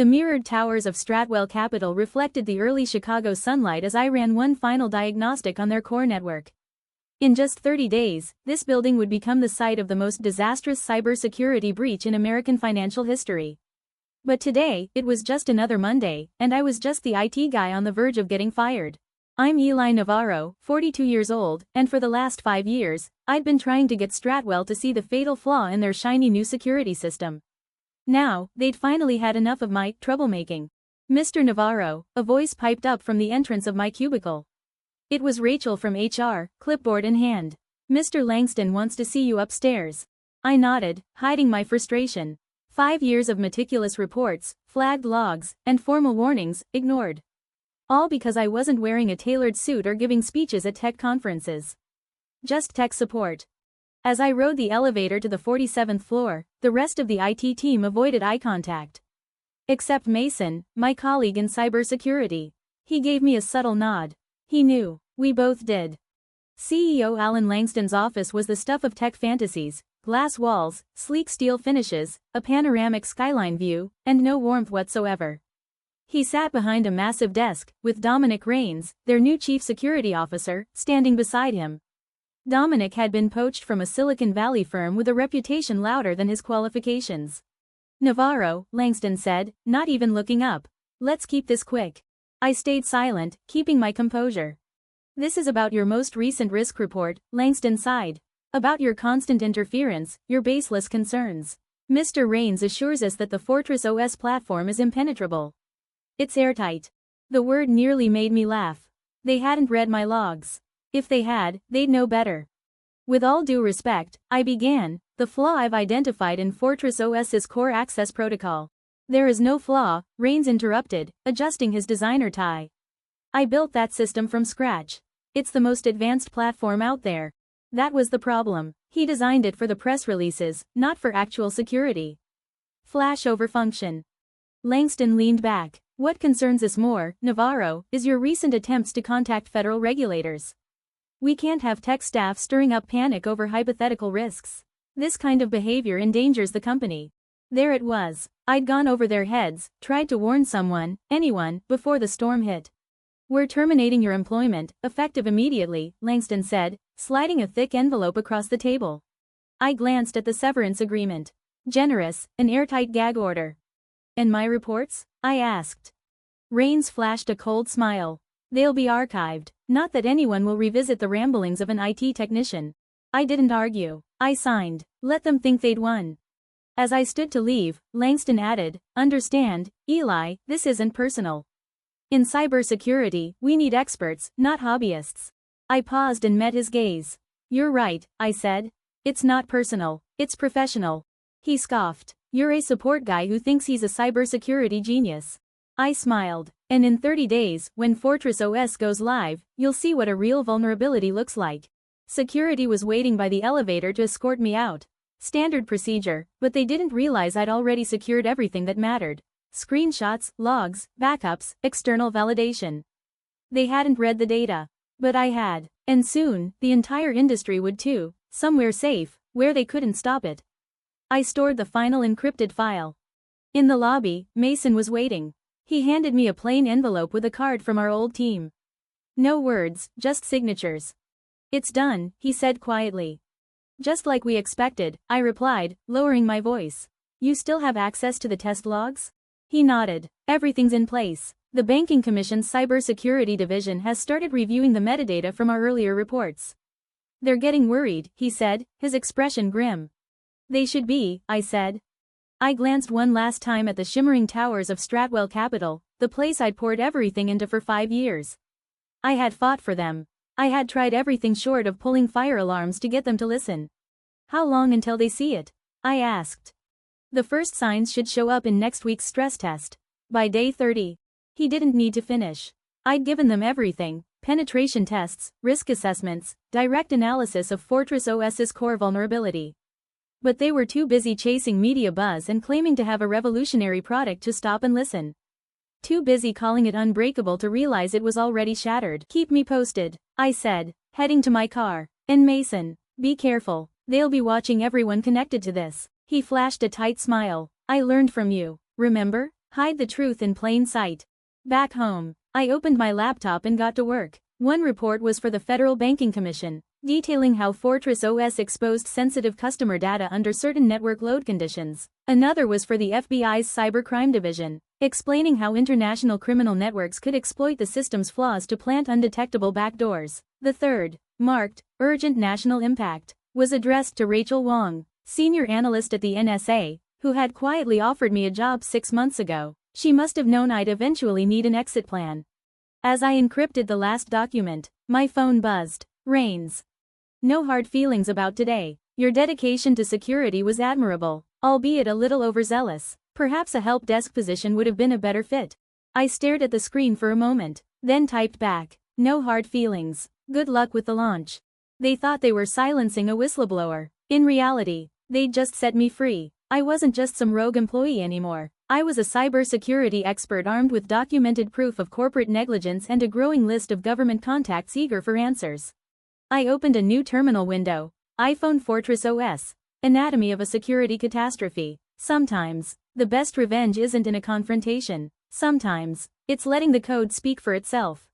The mirrored towers of Stratwell Capital reflected the early Chicago sunlight as I ran one final diagnostic on their core network. In just 30 days, this building would become the site of the most disastrous cybersecurity breach in American financial history. But today, it was just another Monday, and I was just the IT guy on the verge of getting fired. I'm Eli Navaro, 42 years old, and for the last 5 years, I'd been trying to get Stratwell to see the fatal flaw in their shiny new security system. Now, they'd finally had enough of my troublemaking. Mr. Navaro, a voice piped up from the entrance of my cubicle. It was Rachel from HR, clipboard in hand. Mr. Langston wants to see you upstairs. I nodded, hiding my frustration. 5 years of meticulous reports, flagged logs, and formal warnings, ignored. All because I wasn't wearing a tailored suit or giving speeches at tech conferences. Just tech support. As I rode the elevator to the 47th floor, the rest of the IT team avoided eye contact. Except Mason, my colleague in cybersecurity. He gave me a subtle nod. He knew. We both did. CEO Alan Langston's office was the stuff of tech fantasies, glass walls, sleek steel finishes, a panoramic skyline view, and no warmth whatsoever. He sat behind a massive desk, with Dominic Raines, their new chief security officer, standing beside him. Dominic had been poached from a Silicon Valley firm with a reputation louder than his qualifications. Navaro, Langston said, not even looking up. Let's keep this quick. I stayed silent, keeping my composure. This is about your most recent risk report, Langston sighed. About your constant interference, your baseless concerns. Mr. Raines assures us that the Fortress OS platform is impenetrable. It's airtight. The word nearly made me laugh. They hadn't read my logs. If they had, they'd know better. With all due respect, I began, the flaw I've identified in Fortress OS's core access protocol. There is no flaw, Raines interrupted, adjusting his designer tie. I built that system from scratch. It's the most advanced platform out there. That was the problem. He designed it for the press releases, not for actual security. Flashover function. Langston leaned back. What concerns us more, Navaro, is your recent attempts to contact federal regulators. We can't have tech staff stirring up panic over hypothetical risks. This kind of behavior endangers the company. There it was. I'd gone over their heads, tried to warn someone, anyone, before the storm hit. We're terminating your employment, effective immediately, Langston said, sliding a thick envelope across the table. I glanced at the severance agreement. Generous, an airtight gag order. And my reports? I asked. Raines flashed a cold smile. They'll be archived. Not that anyone will revisit the ramblings of an IT technician. I didn't argue. I signed. Let them think they'd won. As I stood to leave, Langston added, understand, Eli, this isn't personal. In cybersecurity, we need experts, not hobbyists. I paused and met his gaze. You're right, I said. It's not personal, it's professional. He scoffed. You're a support guy who thinks he's a cybersecurity genius. I smiled. And in 30 days, when Fortress OS goes live, you'll see what a real vulnerability looks like. Security was waiting by the elevator to escort me out. Standard procedure, but they didn't realize I'd already secured everything that mattered. Screenshots, logs, backups, external validation. They hadn't read the data. But I had. And soon, the entire industry would too, somewhere safe, where they couldn't stop it. I stored the final encrypted file. In the lobby, Mason was waiting. He handed me a plain envelope with a card from our old team. No words, just signatures. It's done, he said quietly. Just like we expected, I replied, lowering my voice. You still have access to the test logs? He nodded. Everything's in place. The Banking Commission's Cybersecurity Division has started reviewing the metadata from our earlier reports. They're getting worried, he said, his expression grim. They should be, I said. I glanced one last time at the shimmering towers of Stratwell Capital, the place I'd poured everything into for 5 years. I had fought for them. I had tried everything short of pulling fire alarms to get them to listen. How long until they see it? I asked. The first signs should show up in next week's stress test. By day 30. He didn't need to finish. I'd given them everything, penetration tests, risk assessments, direct analysis of Fortress OS's core vulnerability. But they were too busy chasing media buzz and claiming to have a revolutionary product to stop and listen. Too busy calling it unbreakable to realize it was already shattered. Keep me posted, I said, heading to my car. And Mason, be careful, they'll be watching everyone connected to this. He flashed a tight smile. I learned from you, remember? Hide the truth in plain sight. Back home, I opened my laptop and got to work. One report was for the Federal Banking Commission, detailing how Fortress OS exposed sensitive customer data under certain network load conditions. Another was for the FBI's Cybercrime Division, explaining how international criminal networks could exploit the system's flaws to plant undetectable backdoors. The third, marked Urgent National Impact, was addressed to Rachel Wong, senior analyst at the NSA, who had quietly offered me a job 6 months ago. She must have known I'd eventually need an exit plan. As I encrypted the last document, my phone buzzed. Rains. No hard feelings about today. Your dedication to security was admirable, albeit a little overzealous. Perhaps a help desk position would have been a better fit. I stared at the screen for a moment, then typed back, no hard feelings. Good luck with the launch. They thought they were silencing a whistleblower. In reality, they'd just set me free. I wasn't just some rogue employee anymore. I was a cybersecurity expert armed with documented proof of corporate negligence and a growing list of government contacts eager for answers. I opened a new terminal window. iPhone Fortress OS. Anatomy of a security catastrophe. Sometimes, the best revenge isn't in a confrontation. Sometimes, it's letting the code speak for itself.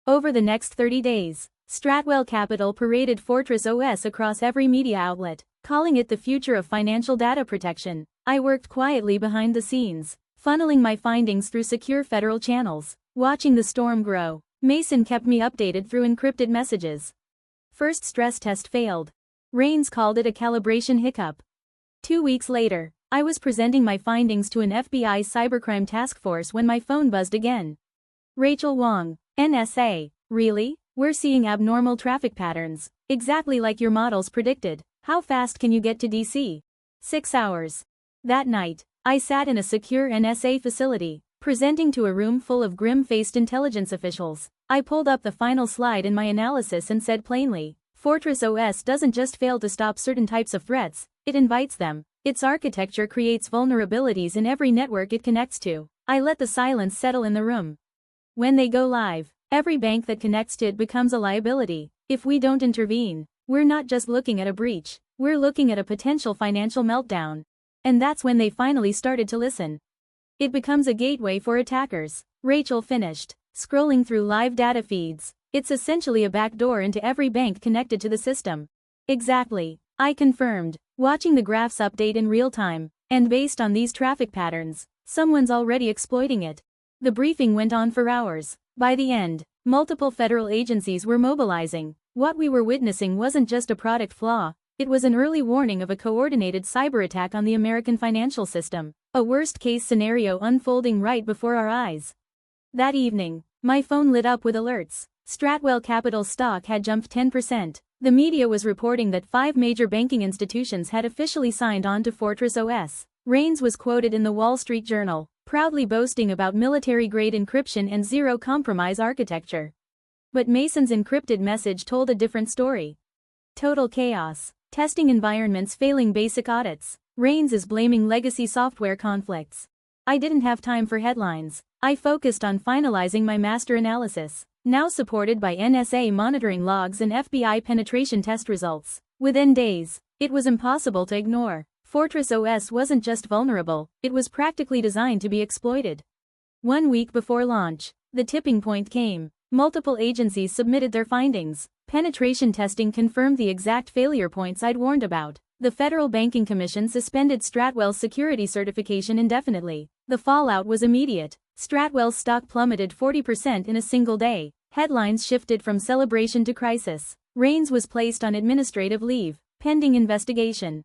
Over the next 30 days, Stratwell Capital paraded Fortress OS across every media outlet, calling it the future of financial data protection. I worked quietly behind the scenes, funneling my findings through secure federal channels. Watching the storm grow, Mason kept me updated through encrypted messages. First stress test failed. Rains called it a calibration hiccup. 2 weeks later, I was presenting my findings to an FBI cybercrime task force when my phone buzzed again. Rachel Wong, NSA. Really? We're seeing abnormal traffic patterns, exactly like your models predicted. How fast can you get to DC? 6 hours. That night, I sat in a secure NSA facility, presenting to a room full of grim-faced intelligence officials. I pulled up the final slide in my analysis and said plainly, Fortress OS doesn't just fail to stop certain types of threats, it invites them. Its architecture creates vulnerabilities in every network it connects to. I let the silence settle in the room. When they go live, every bank that connects to it becomes a liability. If we don't intervene, we're not just looking at a breach, we're looking at a potential financial meltdown. And that's when they finally started to listen. It becomes a gateway for attackers. Rachel finished, scrolling through live data feeds. It's essentially a backdoor into every bank connected to the system. Exactly, I confirmed, watching the graphs update in real time, and based on these traffic patterns, someone's already exploiting it. The briefing went on for hours. By the end, multiple federal agencies were mobilizing. What we were witnessing wasn't just a product flaw. It was an early warning of a coordinated cyber attack on the American financial system, a worst-case scenario unfolding right before our eyes. That evening, my phone lit up with alerts. Stratwell Capital stock had jumped 10%. The media was reporting that 5 major banking institutions had officially signed on to Fortress OS. Rains was quoted in the Wall Street Journal, proudly boasting about military-grade encryption and zero-compromise architecture. But Mason's encrypted message told a different story. Total chaos. Testing environments failing basic audits. Rains is blaming legacy software conflicts. I didn't have time for headlines. I focused on finalizing my master analysis, now supported by NSA monitoring logs and FBI penetration test results. Within days, it was impossible to ignore. Fortress OS wasn't just vulnerable, it was practically designed to be exploited. 1 week before launch, the tipping point came. Multiple agencies submitted their findings. Penetration testing confirmed the exact failure points I'd warned about. The Federal Banking Commission suspended Stratwell's security certification indefinitely. The fallout was immediate. Stratwell's stock plummeted 40% in a single day. Headlines shifted from celebration to crisis. Rains was placed on administrative leave, pending investigation.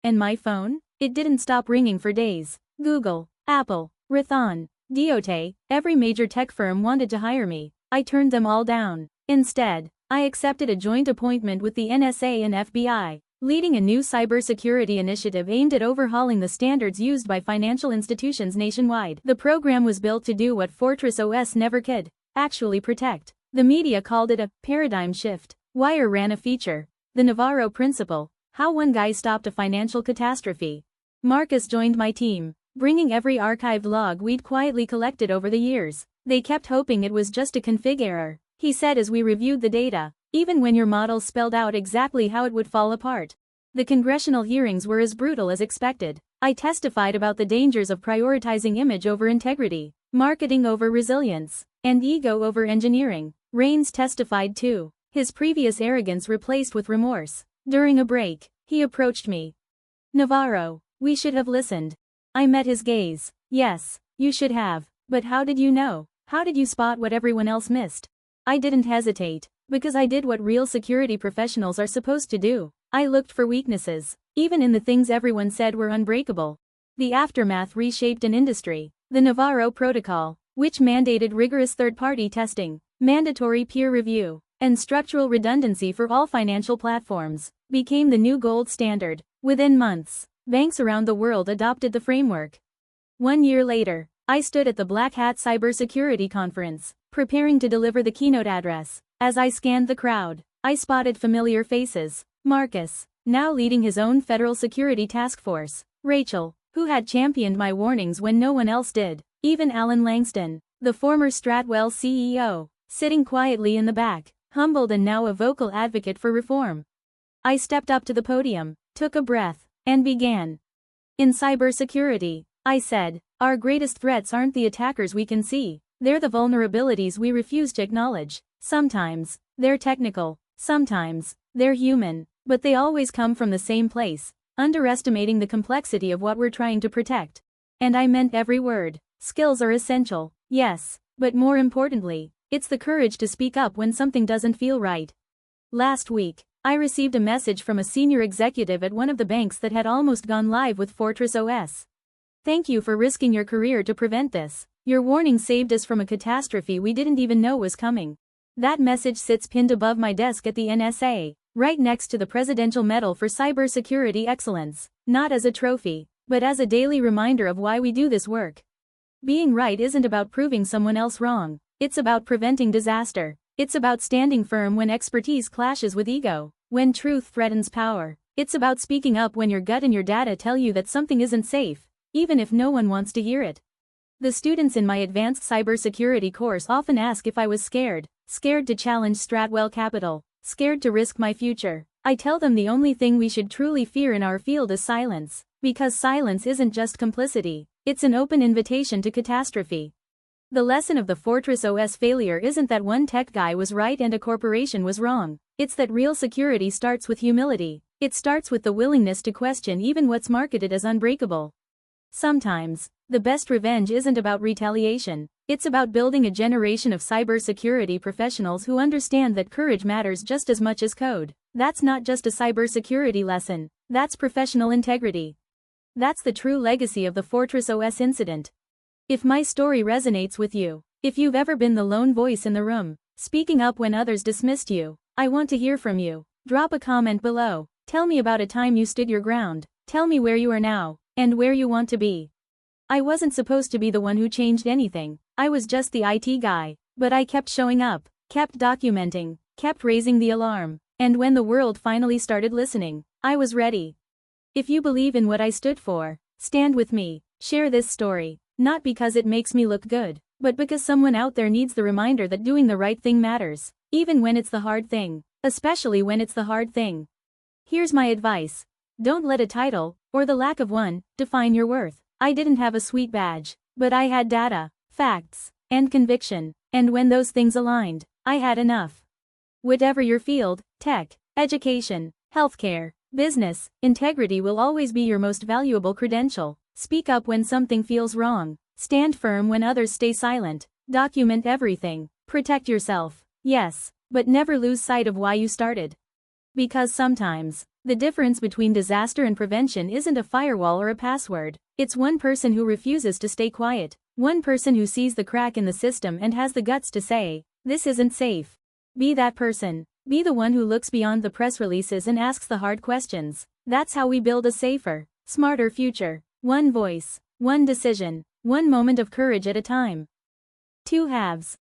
And my phone? It didn't stop ringing for days. Google, Apple, Rithon, Diote, every major tech firm wanted to hire me. I turned them all down. Instead, I accepted a joint appointment with the NSA and FBI, leading a new cybersecurity initiative aimed at overhauling the standards used by financial institutions nationwide. The program was built to do what Fortress OS never could, actually protect. The media called it a paradigm shift. Wire ran a feature, The Navaro Principle, how one guy stopped a financial catastrophe. Marcus joined my team, bringing every archived log we'd quietly collected over the years. They kept hoping it was just a config error, he said as we reviewed the data, even when your model spelled out exactly how it would fall apart. The congressional hearings were as brutal as expected. I testified about the dangers of prioritizing image over integrity, marketing over resilience, and ego over engineering. Raines testified too, his previous arrogance replaced with remorse. During a break, he approached me. "Navaro, we should have listened." I met his gaze. "Yes, you should have. But how did you know? How did you spot what everyone else missed?" I didn't hesitate, because I did what real security professionals are supposed to do. I looked for weaknesses, even in the things everyone said were unbreakable. The aftermath reshaped an industry. The Navaro Protocol, which mandated rigorous third-party testing, mandatory peer review, and structural redundancy for all financial platforms, became the new gold standard. Within months, banks around the world adopted the framework. 1 year later, I stood at the Black Hat Cybersecurity Conference, preparing to deliver the keynote address. As I scanned the crowd, I spotted familiar faces. Marcus, now leading his own federal security task force. Rachel, who had championed my warnings when no one else did. Even Alan Langston, the former Stratwell CEO, sitting quietly in the back, humbled and now a vocal advocate for reform. I stepped up to the podium, took a breath, and began. "In cybersecurity," I said, "our greatest threats aren't the attackers we can see, they're the vulnerabilities we refuse to acknowledge. Sometimes, they're technical, sometimes, they're human, but they always come from the same place, underestimating the complexity of what we're trying to protect." And I meant every word. Skills are essential, yes, but more importantly, it's the courage to speak up when something doesn't feel right. Last week, I received a message from a senior executive at one of the banks that had almost gone live with Fortress OS. "Thank you for risking your career to prevent this. Your warning saved us from a catastrophe we didn't even know was coming." That message sits pinned above my desk at the NSA, right next to the Presidential Medal for Cybersecurity Excellence, not as a trophy, but as a daily reminder of why we do this work. Being right isn't about proving someone else wrong, it's about preventing disaster. It's about standing firm when expertise clashes with ego, when truth threatens power. It's about speaking up when your gut and your data tell you that something isn't safe, even if no one wants to hear it. The students in my advanced cybersecurity course often ask if I was scared to challenge Stratwell Capital, scared to risk my future. I tell them the only thing we should truly fear in our field is silence, because silence isn't just complicity, it's an open invitation to catastrophe. The lesson of the Fortress OS failure isn't that one tech guy was right and a corporation was wrong, it's that real security starts with humility. It starts with the willingness to question even what's marketed as unbreakable. Sometimes, the best revenge isn't about retaliation, it's about building a generation of cybersecurity professionals who understand that courage matters just as much as code. That's not just a cybersecurity lesson, that's professional integrity. That's the true legacy of the Fortress OS incident. If my story resonates with you, if you've ever been the lone voice in the room, speaking up when others dismissed you, I want to hear from you. Drop a comment below. Tell me about a time you stood your ground. Tell me where you are now, and where you want to be. I wasn't supposed to be the one who changed anything. I was just the IT guy, but I kept showing up, kept documenting, kept raising the alarm, and when the world finally started listening, I was ready. If you believe in what I stood for, stand with me, share this story. Not because it makes me look good, but because someone out there needs the reminder that doing the right thing matters, even when it's the hard thing, especially when it's the hard thing. Here's my advice. Don't let a title, or the lack of one, define your worth. I didn't have a sweet badge, but I had data, facts, and conviction, and when those things aligned, I had enough. Whatever your field, tech, education, healthcare, business, integrity will always be your most valuable credential. Speak up when something feels wrong. Stand firm when others stay silent. Document everything. Protect yourself. Yes, but never lose sight of why you started. Because sometimes, the difference between disaster and prevention isn't a firewall or a password. It's one person who refuses to stay quiet. One person who sees the crack in the system and has the guts to say, "This isn't safe." Be that person. Be the one who looks beyond the press releases and asks the hard questions. That's how we build a safer, smarter future. One voice, one decision, one moment of courage at a time. Two halves.